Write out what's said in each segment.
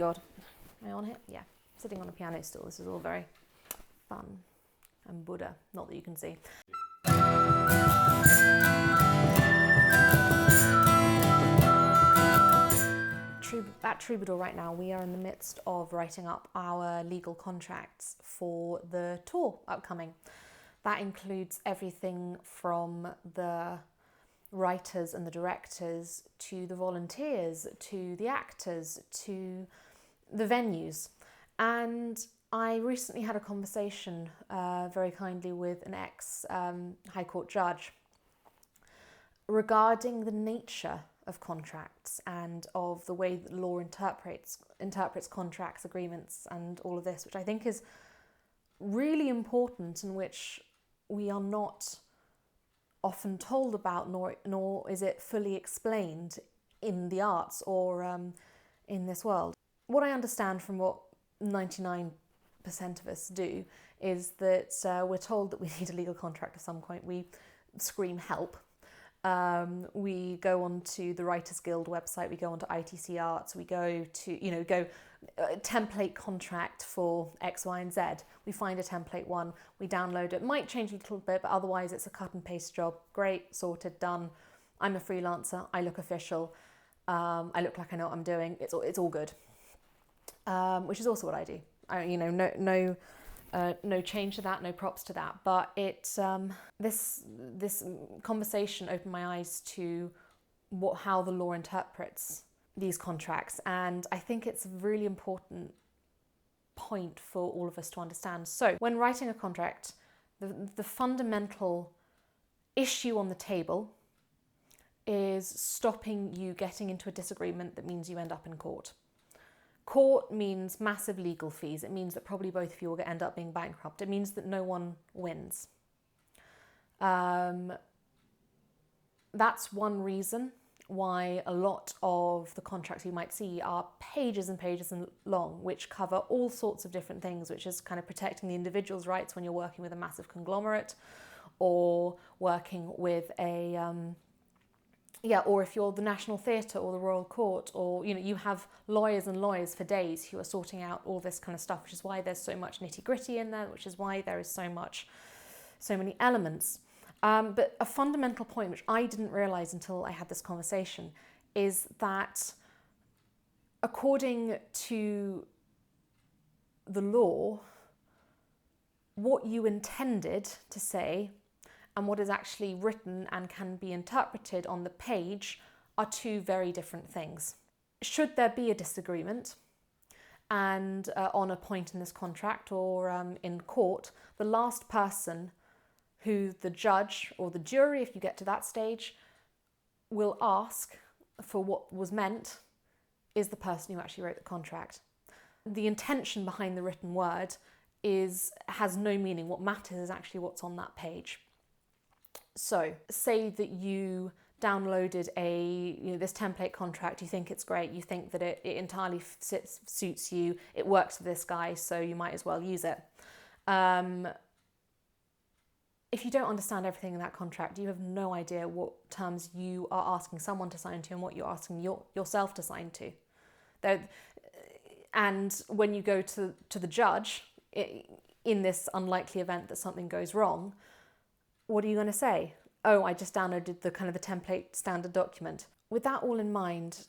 God. Am I on here? Yeah. Sitting on a piano stool. This is all very fun. And Buddha. Not that you can see. At Troubadour right now, we are in the midst of writing up our legal contracts for the tour upcoming. That includes everything from the writers and the directors to the volunteers to the actors to the venues. And I recently had a conversation very kindly with an ex-High Court judge regarding the nature of contracts and of the way that law interprets contracts, agreements and all of this, which I think is really important and which we are not often told about, nor is it fully explained in the arts or in this world. What I understand from what 99% of us do is that we're told that we need a legal contract at some point. We scream help. We go onto the Writers Guild website, we go onto ITC Arts, we go to, template contract for X, Y, and Z. We find a template one, we download it. Might change a little bit, but otherwise it's a cut and paste job. Great, sorted, done. I'm a freelancer, I look official, I look like I know what I'm doing. It's all good, which is also what I do. No change to that, no props to that. But this conversation opened my eyes to how the law interprets these contracts, and I think it's a really important point for all of us to understand. So, when writing a contract, the fundamental issue on the table is stopping you getting into a disagreement that means you end up in court. Court means massive legal fees. It means that probably both of you will end up being bankrupt. It means that no one wins. That's one reason why a lot of the contracts you might see are pages and pages long, which cover all sorts of different things, which is kind of protecting the individual's rights when you're working with a massive conglomerate or working with or if you're the National Theatre or the Royal Court, or you have lawyers and lawyers for days who are sorting out all this kind of stuff, which is why there's so much nitty-gritty in there, which is why there is so many elements. But a fundamental point, which I didn't realise until I had this conversation, is that according to the law, what you intended to say and what is actually written and can be interpreted on the page are two very different things. Should there be a disagreement and on a point in this contract or in court, the last person who the judge or the jury, if you get to that stage, will ask for what was meant is the person who actually wrote the contract. The intention behind the written word has no meaning. What matters is actually what's on that page. So, say that you downloaded this template contract, you think it's great, you think that it entirely suits you, it works for this guy, so you might as well use it. If you don't understand everything in that contract, you have no idea what terms you are asking someone to sign to and what you're asking yourself to sign to. And when you go to the judge, in this unlikely event that something goes wrong, what are you going to say? Oh, I just downloaded the template standard document. With that all in mind,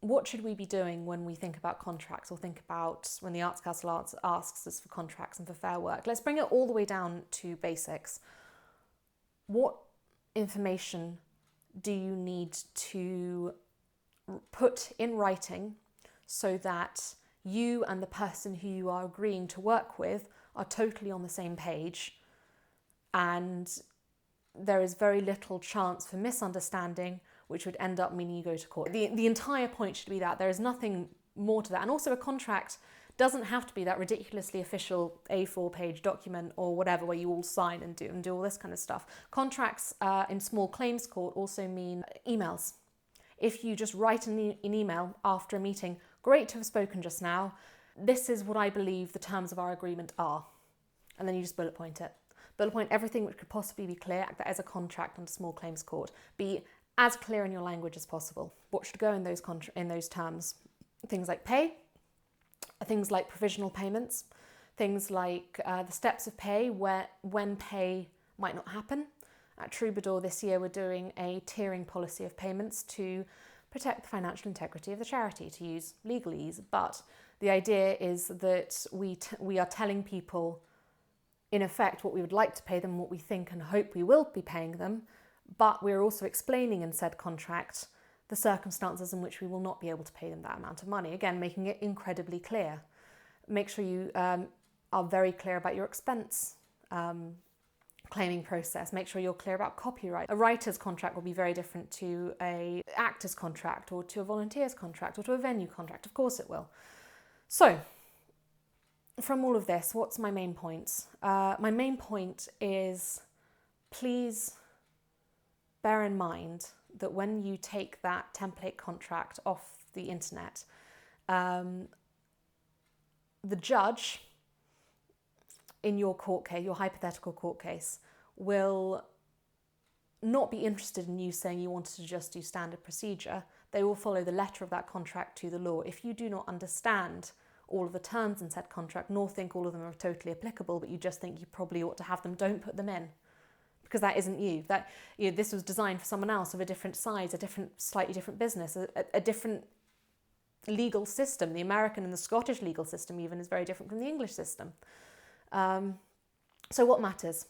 what should we be doing when we think about contracts or think about when the Arts Council asks us for contracts and for fair work? Let's bring it all the way down to basics. What information do you need to put in writing so that you and the person who you are agreeing to work with are totally on the same page and there is very little chance for misunderstanding, which would end up meaning you go to court? The entire point should be that. There is nothing more to that. And also a contract doesn't have to be that ridiculously official A4 page document or whatever where you all sign and do all this kind of stuff. Contracts in small claims court also mean emails. If you just write an email after a meeting, great to have spoken just now, this is what I believe the terms of our agreement are. And then you just bullet point it. Bullet point everything which could possibly be clear that as a contract under small claims court. Be as clear in your language as possible. What should go in those terms? Things like pay, Things like provisional payments, things like the steps of pay, when pay might not happen. At Troubadour this year, we're doing a tiering policy of payments to protect the financial integrity of the charity, to use legalese. But the idea is that we are telling people, in effect, what we would like to pay them, what we think and hope we will be paying them, but we're also explaining in said contract the circumstances in which we will not be able to pay them that amount of money. Again, making it incredibly clear. Make sure you are very clear about your expense claiming process. Make sure you're clear about copyright. A writer's contract will be very different to an actor's contract or to a volunteer's contract or to a venue contract. Of course it will. So, from all of this, what's my main points? My main point is, please bear in mind that when you take that template contract off the internet, the judge in your court case, your hypothetical court case, will not be interested in you saying you wanted to just do standard procedure. They will follow the letter of that contract to the law. If you do not understand all of the terms in said contract, nor think all of them are totally applicable, but you just think you probably ought to have them, don't put them in. Because that isn't you. This was designed for someone else of a different size, slightly different business, a different legal system. The American and the Scottish legal system even is very different from the English system. So what matters?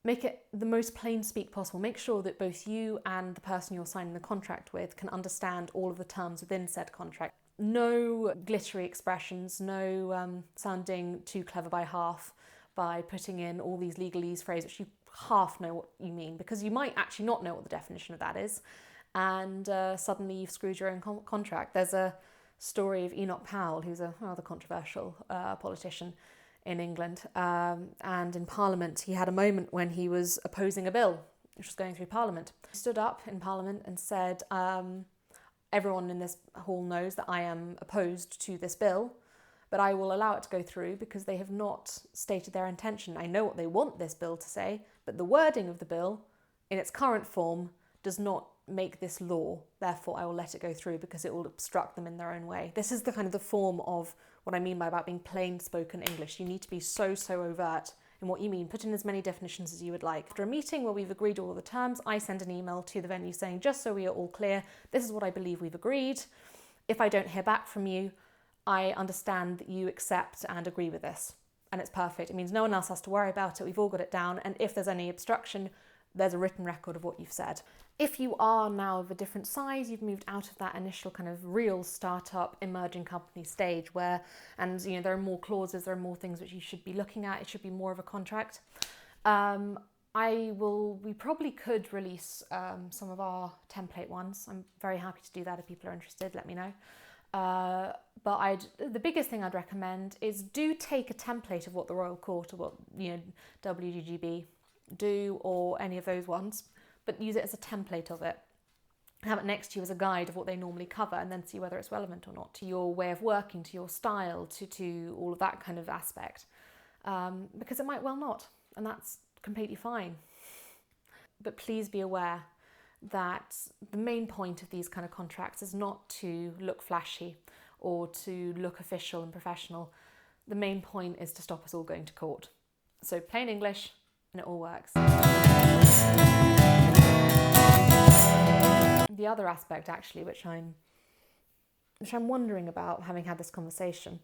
Make it the most plain speak possible. Make sure that both you and the person you're signing the contract with can understand all of the terms within said contract. No glittery expressions, no sounding too clever by half by putting in all these legalese phrases which you half know what you mean, because you might actually not know what the definition of that is, and suddenly you've screwed your own contract. There's a story of Enoch Powell, who's a rather controversial politician in England, and in Parliament he had a moment when he was opposing a bill which was going through Parliament. He stood up in Parliament and said, everyone in this hall knows that I am opposed to this bill, but I will allow it to go through because they have not stated their intention. I know what they want this bill to say, but the wording of the bill in its current form does not make this law. Therefore, I will let it go through because it will obstruct them in their own way. This is the kind of the form of what I mean by about being plain spoken English. You need to be so overt in what you mean. Put in as many definitions as you would like. After a meeting where we've agreed all the terms, I send an email to the venue saying, just so we are all clear, this is what I believe we've agreed. If I don't hear back from you, I understand that you accept and agree with this. And it's perfect. It means no one else has to worry about it. We've all got it down. And if there's any obstruction, there's a written record of what you've said. If you are now of a different size, you've moved out of that initial kind of real startup emerging company stage where, and there are more clauses, there are more things which you should be looking at. It should be more of a contract. We probably could release some of our template ones. I'm very happy to do that. If people are interested, let me know. But the biggest thing I'd recommend is do take a template of what the Royal Court or what WGGB do or any of those ones, but use it as a template of it. Have it next to you as a guide of what they normally cover, and then see whether it's relevant or not to your way of working, to your style, to all of that kind of aspect. Because it might well not, and that's completely fine. But please be aware that the main point of these kind of contracts is not to look flashy or to look official and professional. The main point is to stop us all going to court. So plain English, and it all works. The other aspect, actually, which I'm wondering about, having had this conversation,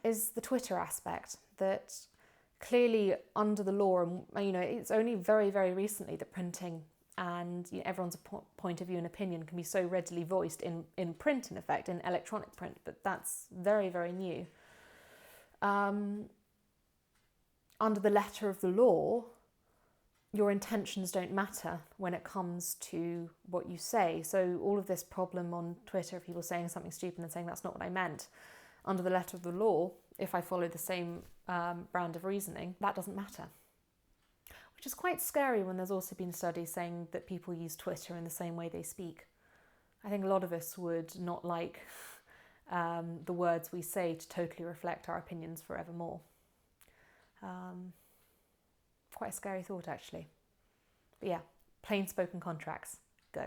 is the Twitter aspect. That clearly under the law, and it's only very, very recently that printing and everyone's point of view and opinion can be so readily voiced in print, in effect, in electronic print, but that's very, very new. Under the letter of the law, your intentions don't matter when it comes to what you say. So all of this problem on Twitter, people saying something stupid and saying that's not what I meant, under the letter of the law, if I follow the same brand of reasoning, that doesn't matter. Which is quite scary when there's also been studies saying that people use Twitter in the same way they speak. I think a lot of us would not like the words we say to totally reflect our opinions forevermore. Quite a scary thought, actually. But yeah, plain spoken contracts, go.